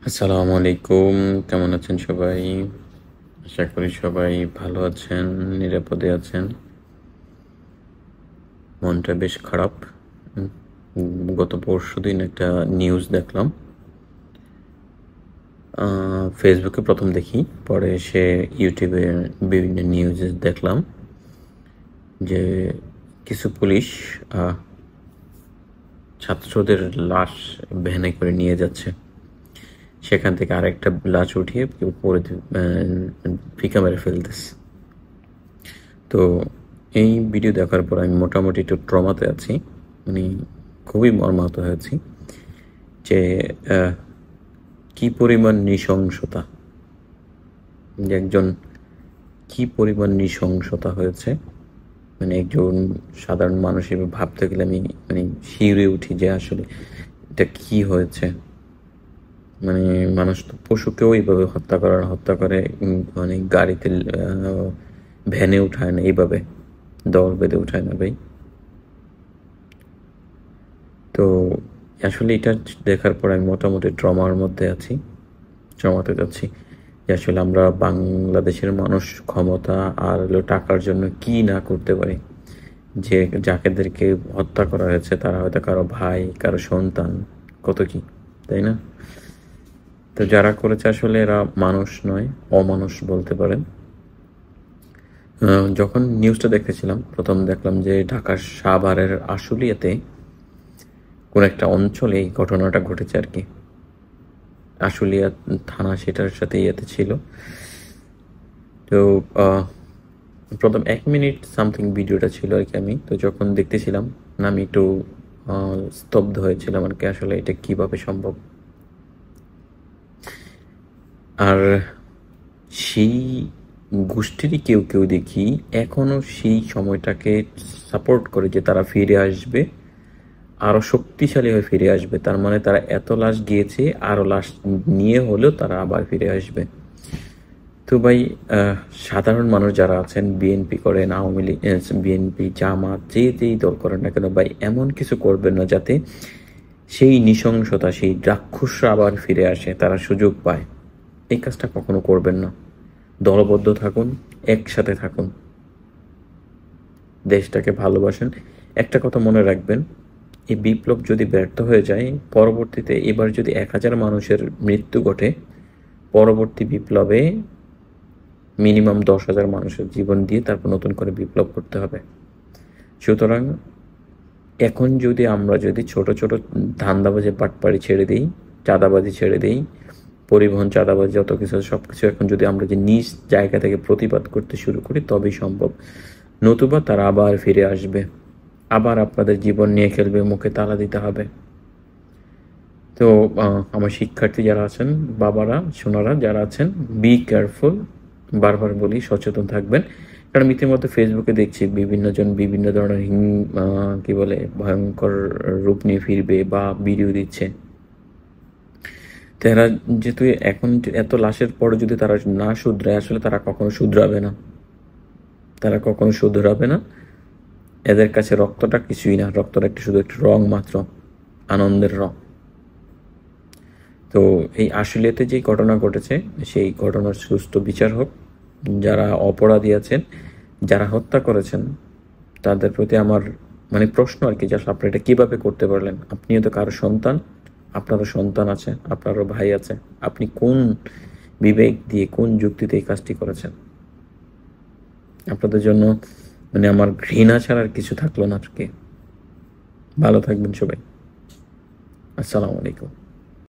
আসসালামু আলাইকুম। কেমন আছেন সবাই? আশা করি সবাই ভালো আছেন, নিরাপদে আছেন। মনটা বেশ খারাপ। গত পরশুদিন একটা নিউজ দেখলাম। ফেসবুকে প্রথম দেখি, পরে সে ইউটিউবে বিভিন্ন নিউজে দেখলাম যে কিছু পুলিশ ছাত্রদের লাশ ভ্যানে করে নিয়ে যাচ্ছে। সেখান থেকে আরেকটা লাশ উঠিয়ে কেউ পরে ফিকা মেরে ফেলতেছে। তো এই ভিডিও দেখার পর আমি মোটামুটি একটু ট্রমাতে আছি, মানে খুবই মর্মাহত হয়েছি যে কি পরিমাণ নৃশংসতা, যে একজন কি পরিমাণ নৃশংসতা হয়েছে। মানে একজন সাধারণ মানুষ হিসেবে ভাবতে গেলে আমি শিউরে উঠি যে আসলে এটা কি হয়েছে। মানে মানুষ তো পশুকেও এইভাবে হত্যা করে, মানে গাড়িতে ভ্যানে উঠায় না, এইভাবে দল বেঁধে উঠায় না ভাই। তো আসলে এটা দেখার পর আমি মোটামুটি ট্রমাতে যাচ্ছি যে আসলে আমরা বাংলাদেশের মানুষ ক্ষমতা আর টাকার জন্য কি না করতে পারি। যে যাকেদেরকে হত্যা করা হয়েছে তারা হয়তো কারো ভাই, কারো সন্তান, কত কি, তাই না? তো যারা করেছে আসলে এরা মানুষ নয়, অমানুষ বলতে পারেন। যখন নিউজটা দেখতেছিলাম প্রথম দেখলাম যে ঢাকার সাভারের আশুলিয়াতে কোন একটা অঞ্চলে এই ঘটনাটা ঘটেছে আর কি। আশুলিয়া থানা সেটার সাথে ইয়েতে ছিল। তো প্রথম 1 মিনিট সামথিং ভিডিওটা ছিল আর কি। আমি তো যখন দেখতেছিলাম না, আমি একটু স্তব্ধ হয়েছিলাম আর কি, আসলে এটা কিভাবে সম্ভব। আর সেই গোষ্ঠীরই কেউ কেউ দেখি এখনো সেই সময়টাকে সাপোর্ট করে যে তারা ফিরে আসবে, আরো শক্তিশালী হয়ে ফিরে আসবে। তার মানে তারা এত লাশ গিয়েছে, আরো লাশ নিয়ে হলেও তারা আবার ফিরে আসবে। তো ভাই, সাধারণ মানুষ যারা আছেন, বিএনপি করেন, আওয়ামী লীগ, বিএনপি, জামাত, যেই দল করেন না কেন ভাই, এমন কিছু করবেন না যাতে সেই নৃশংসতা, সেই রাক্ষসরা আবার ফিরে আসে, তারা সুযোগ পায়। এই কাজটা কখনো করবেন না। দলবদ্ধ থাকুন, একসাথে থাকুন, দেশটাকে ভালোবাসেন। একটা কথা মনে রাখবেন, এই বিপ্লব যদি ব্যর্থ হয়ে যায়, পরবর্তীতে এবার যদি 1000 মানুষের মৃত্যু ঘটে, পরবর্তী বিপ্লবে মিনিমাম 10,000 মানুষের জীবন দিয়ে তারপর নতুন করে বিপ্লব করতে হবে। সুতরাং এখন আমরা যদি ছোট ছোট ধান্দাবাজি, বাটপাড়ি ছেড়ে দিই, চাঁদাবাজি ছেড়ে দিই, পরিবহন চাঁদাবাজি, যত কিছু সবকিছু এখন যদি আমরা যে নিজ জায়গা থেকে প্রতিবাদ করতে শুরু করি, তবেই সম্ভব। নতুবা তারা আবার ফিরে আসবে, আবার আপনাদের জীবন নিয়ে খেলবে, মুখে তালা দিতে হবে। তো আমার শিক্ষার্থী যারা আছেন, বাবারা, সোনারা যারা আছেন, বি কেয়ারফুল। বারবার বলি, সচেতন থাকবেন। কারণ ইতিমধ্যে ফেসবুকে দেখছি বিভিন্ন জন বিভিন্ন ধরনের কি বলে ভয়ঙ্কর রূপ নিয়ে ফিরবে বা ভিডিও দিচ্ছে। তারা যেহেতু এখন এত লাশের পরে যদি তারা না শুধরায়, আসলে তারা কখনো শুধরাবে না। এদের কাছে রক্তটা কিছুই না, রক্তটা শুধু একটু রং মাত্র, আনন্দের রং। তো এই আশুলিয়াতে যে ঘটনা ঘটেছে, সেই ঘটনার সুষ্ঠু বিচার হোক। যারা অপরাধী আছেন, যারা হত্যা করেছেন, তাদের প্রতি আমার প্রশ্ন আর কি, যে আপনি এটা কিভাবে করতে পারলেন? আপনিও তো কারো সন্তান, আপনারও সন্তান আছে, আপনারও ভাই আছে। আপনি কোন বিবেক দিয়ে, কোন যুক্তিতে এই কাজটি করেছেন? আপনাদের জন্য আমার ঘৃণা ছাড়া আর কিছু থাকলো না আর কি। ভালো থাকবেন সবাই। আসসালামু আলাইকুম।